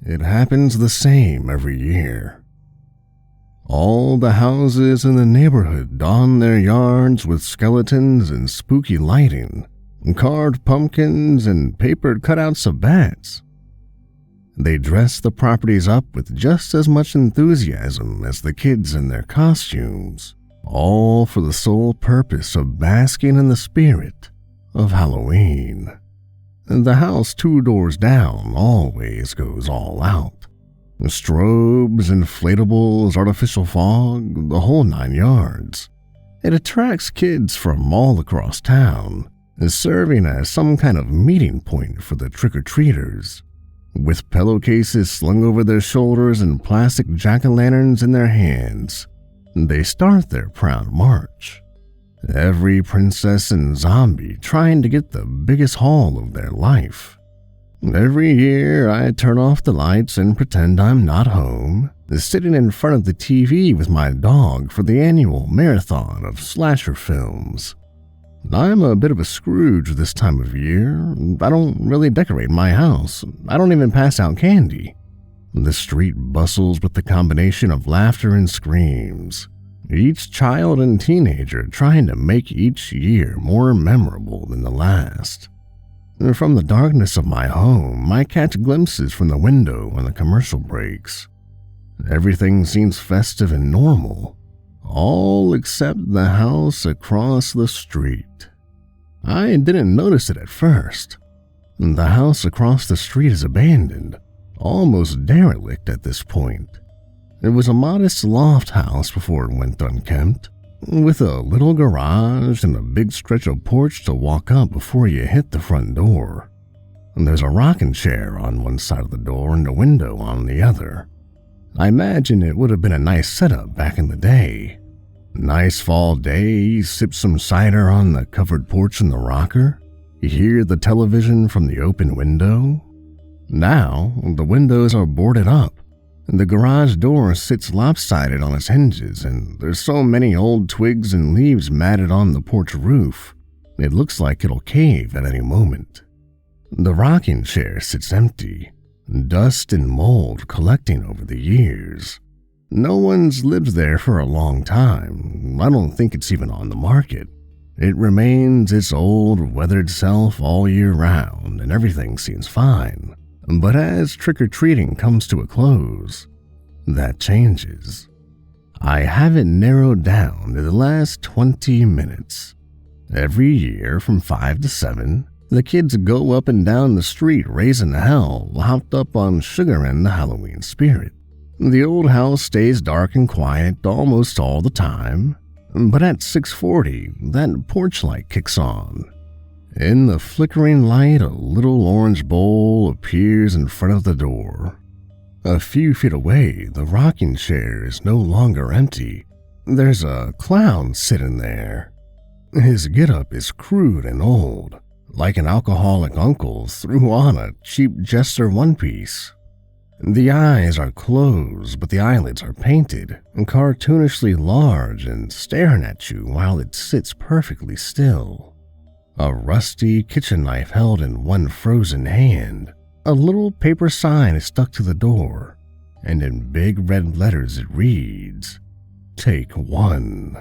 it happens the same every year. All the houses in the neighborhood don their yards with skeletons and spooky lighting, carved pumpkins and papered cutouts of bats. They dress the properties up with just as much enthusiasm as the kids in their costumes, all for the sole purpose of basking in the spirit of Halloween. The house 2 doors down always goes all out. Strobes, inflatables, artificial fog, the whole 9 yards. It attracts kids from all across town, serving as some kind of meeting point for the trick-or-treaters. With pillowcases slung over their shoulders and plastic jack-o'-lanterns in their hands, they start their proud march. Every princess and zombie trying to get the biggest haul of their life. Every year, I turn off the lights and pretend I'm not home, sitting in front of the TV with my dog for the annual marathon of slasher films. I'm a bit of a Scrooge this time of year. I don't really decorate my house. I don't even pass out candy. The street bustles with the combination of laughter and screams, each child and teenager trying to make each year more memorable than the last. From the darkness of my home, I catch glimpses from the window when the commercial breaks. Everything seems festive and normal, all except the house across the street. I didn't notice it at first. The house across the street is abandoned, almost derelict at this point. It was a modest loft house before it went unkempt, with a little garage and a big stretch of porch to walk up before you hit the front door. There's a rocking chair on one side of the door and a window on the other. I imagine it would have been a nice setup back in the day. Nice fall day, you sip some cider on the covered porch in the rocker. You hear the television from the open window. Now, the windows are boarded up. The garage door sits lopsided on its hinges, and there's so many old twigs and leaves matted on the porch roof, it looks like it'll cave at any moment. The rocking chair sits empty, dust and mold collecting over the years. No one's lived there for a long time. I don't think it's even on the market. It remains its old, weathered self all year round, and everything seems fine. But as trick-or-treating comes to a close, that changes. I have it narrowed down to the last 20 minutes. Every year from 5 to 7, the kids go up and down the street raising hell, hopped up on sugar and the Halloween spirit. The old house stays dark and quiet almost all the time, but at 6:40, that porch light kicks on. In the flickering light, a little orange bowl appears in front of the door. A few feet away, the rocking chair is no longer empty. There's a clown sitting there. His getup is crude and old, like an alcoholic uncle threw on a cheap jester one-piece. The eyes are closed, but the eyelids are painted and cartoonishly large and staring at you while it sits perfectly still. A rusty kitchen knife held in one frozen hand. A little paper sign is stuck to the door, and in big red letters it reads, "Take 1."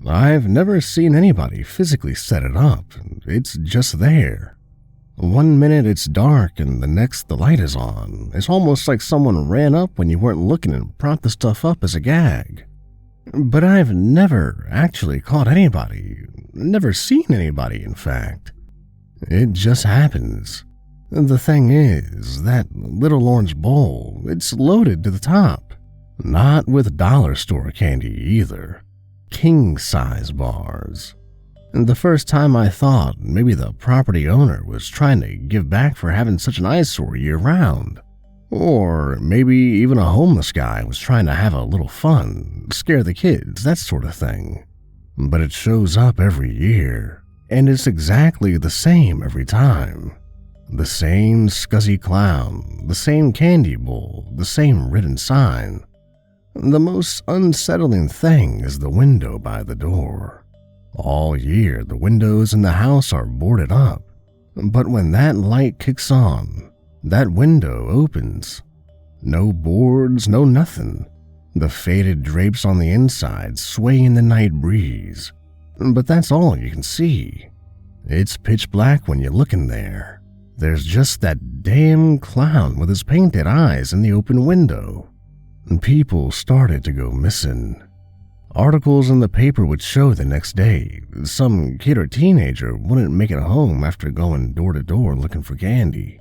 I've never seen anybody physically set it up. It's just there. 1 minute it's dark and the next the light is on. It's almost like someone ran up when you weren't looking and propped the stuff up as a gag. But I've never actually caught anybody. Never seen anybody, in fact. It just happens. The thing is, that little orange bowl, it's loaded to the top. Not with dollar store candy either. King-size bars. And the first time I thought maybe the property owner was trying to give back for having such an eyesore year-round. Or maybe even a homeless guy was trying to have a little fun, scare the kids, that sort of thing. But it shows up every year, and it's exactly the same every time. The same scuzzy clown, the same candy bowl, the same written sign. The most unsettling thing is the window by the door. All year, the windows in the house are boarded up, but when that light kicks on, That window opens. No boards, no nothing. The faded drapes on the inside sway in the night breeze. But that's all you can see. It's pitch black when you look in there. There's just that damn clown with his painted eyes in the open window. People started to go missing. Articles in the paper would show the next day some kid or teenager wouldn't make it home after going door to door looking for candy.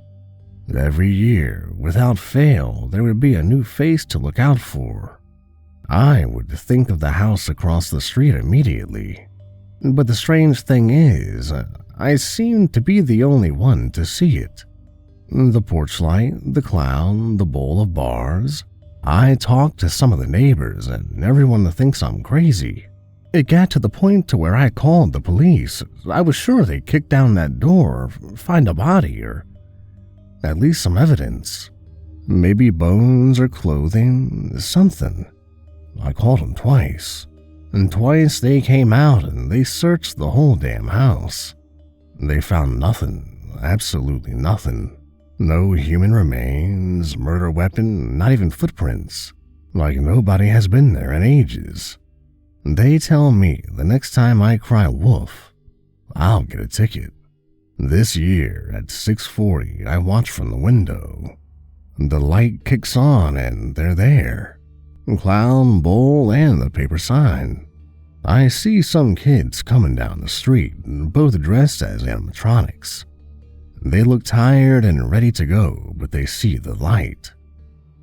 Every year, without fail, there would be a new face to look out for. I would think of the house across the street immediately. But the strange thing is, I seemed to be the only one to see it. The porch light, the clown, the bowl of bars. I talked to some of the neighbors, and everyone thinks I'm crazy. It got to the point to where I called the police. I was sure they'd kick down that door, find a body, or at least some evidence. Maybe bones or clothing, something. I called them twice, and twice they came out and they searched the whole damn house. They found nothing, absolutely nothing. No human remains, murder weapon, not even footprints. Like nobody has been there in ages. They tell me the next time I cry wolf, I'll get a ticket. This year at 6:40, I watch from the window. The light kicks on and they're there. Clown, bowl, and the paper sign. I see some kids coming down the street, both dressed as animatronics. They look tired and ready to go, but they see the light.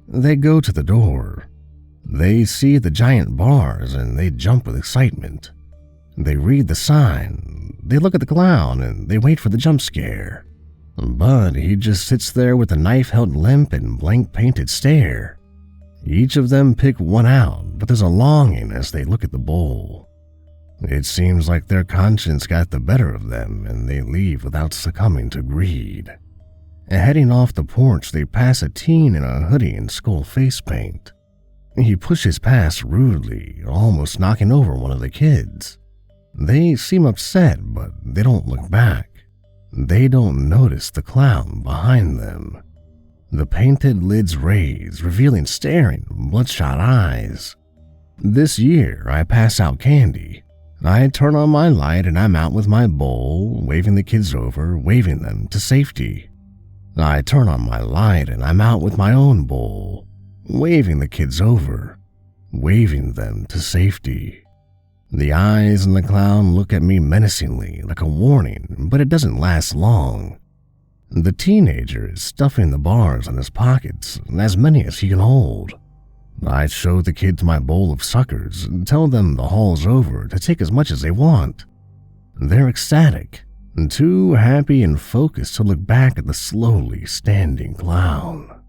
They go to the door. They see the giant bars and they jump with excitement. They read the sign. They look at the clown and they wait for the jump scare. But he just sits there with a knife held limp and blank painted stare. Each of them pick one out, but there's a longing as they look at the bowl. It seems like their conscience got the better of them and they leave without succumbing to greed. Heading off the porch, they pass a teen in a hoodie and skull face paint. He pushes past rudely, almost knocking over one of the kids. They seem upset, but they don't look back. They don't notice the clown behind them. The painted lids raise, revealing staring, bloodshot eyes. This year, I pass out candy. I turn on my light and I'm out with my bowl, waving the kids over, waving them to safety. I turn on my light and I'm out with my own bowl, waving the kids over, waving them to safety. The eyes in the clown look at me menacingly, like a warning, but it doesn't last long. The teenager is stuffing the bars in his pockets, as many as he can hold. I show the kids my bowl of suckers and tell them the haul's over to take as much as they want. They're ecstatic, too happy and focused to look back at the slowly standing clown.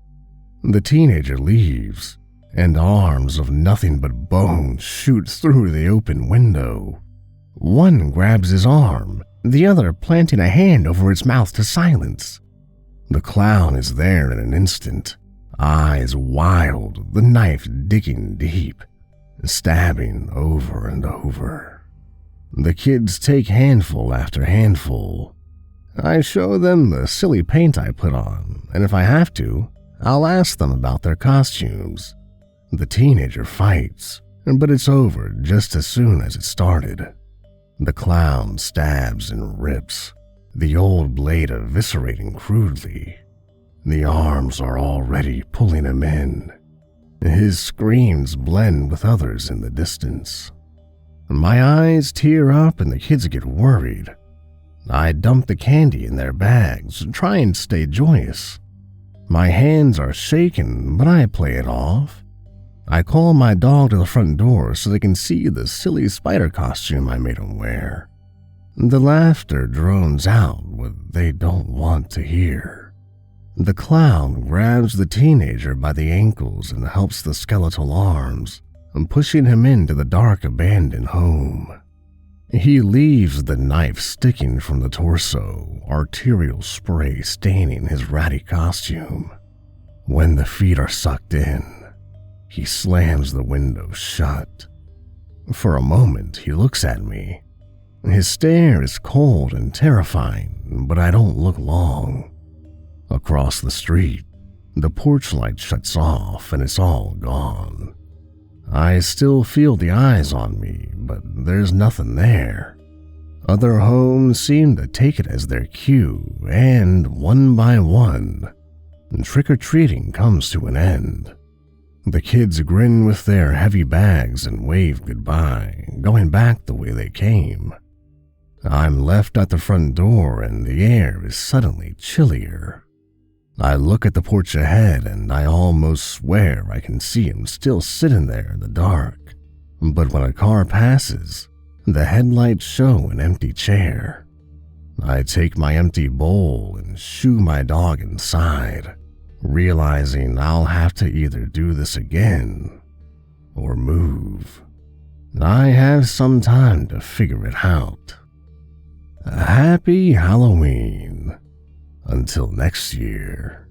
The teenager leaves, and arms of nothing but bone shoot through the open window. One grabs his arm, the other planting a hand over its mouth to silence. The clown is there in an instant, eyes wild, the knife digging deep, stabbing over and over. The kids take handful after handful. I show them the silly paint I put on, and if I have to, I'll ask them about their costumes. The teenager fights, but it's over just as soon as it started. The clown stabs and rips, the old blade eviscerating crudely. The arms are already pulling him in. His screams blend with others in the distance. My eyes tear up and the kids get worried. I dump the candy in their bags, try and stay joyous. My hands are shaking, but I play it off. I call my dog to the front door so they can see the silly spider costume I made him wear. The laughter drones out what they don't want to hear. The clown grabs the teenager by the ankles and helps the skeletal arms, pushing him into the dark abandoned home. He leaves the knife sticking from the torso, arterial spray staining his ratty costume. When the feet are sucked in, he slams the window shut. For a moment, he looks at me. His stare is cold and terrifying, but I don't look long. Across the street, the porch light shuts off and it's all gone. I still feel the eyes on me, but there's nothing there. Other homes seem to take it as their cue, and one by one, trick-or-treating comes to an end. The kids grin with their heavy bags and wave goodbye, going back the way they came. I'm left at the front door and the air is suddenly chillier. I look at the porch ahead and I almost swear I can see him still sitting there in the dark. But when a car passes, the headlights show an empty chair. I take my empty bowl and shoo my dog inside, realizing I'll have to either do this again or move. I have some time to figure it out. Happy Halloween. Until next year.